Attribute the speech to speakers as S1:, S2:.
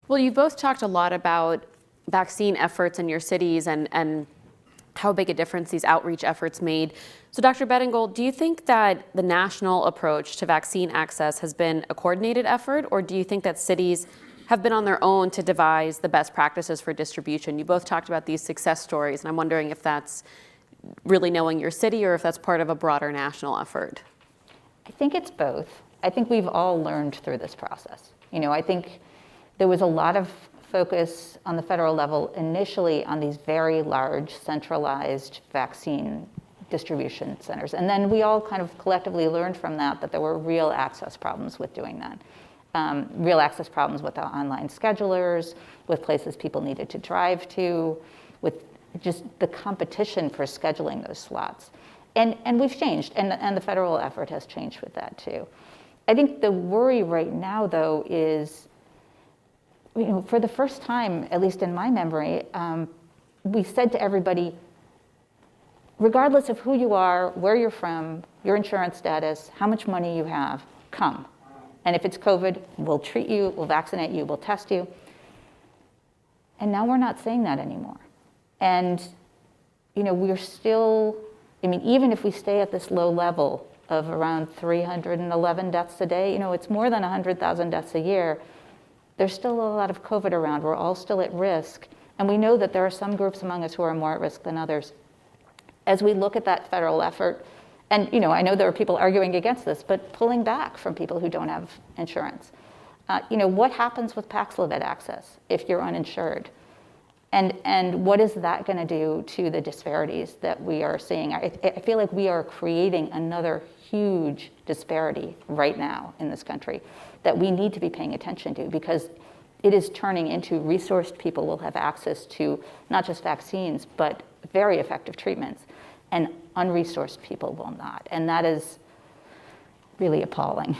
S1: Well, you've both talked a lot about vaccine efforts in your cities and how big a difference these outreach efforts made. So Dr. Bettigole, do you think that the national approach to vaccine access has been a coordinated effort, or do you think that cities have been on their own to devise the best practices for distribution? You both talked about these success stories, and I'm wondering if that's really knowing your city or if that's part of a broader national effort.
S2: I think it's both. I think we've all learned through this process. I think there was a lot of focus on the federal level initially on these very large centralized vaccine distribution centers. And then we all kind of collectively learned from that there were real access problems with doing that. Real access problems with the online schedulers, with places people needed to drive to, with just the competition for scheduling those slots. And we've changed, and the federal effort has changed with that too. I think the worry right now, though, is, for the first time, at least in my memory, we said to everybody, regardless of who you are, where you're from, your insurance status, how much money you have, come. And if it's COVID, we'll treat you, we'll vaccinate you, we'll test you. And now we're not saying that anymore. And, we're still, even if we stay at this low level of around 311 deaths a day, it's more than 100,000 deaths a year. There's still a lot of COVID around. We're all still at risk. And we know that there are some groups among us who are more at risk than others. As we look at that federal effort, and I know there are people arguing against this, but pulling back from people who don't have insurance. What happens with Paxlovid access if you're uninsured? And what is that going to do to the disparities that we are seeing? I feel like we are creating another huge disparity right now in this country that we need to be paying attention to, because it is turning into resourced people will have access to not just vaccines, but very effective treatments, and unresourced people will not. And that is really appalling.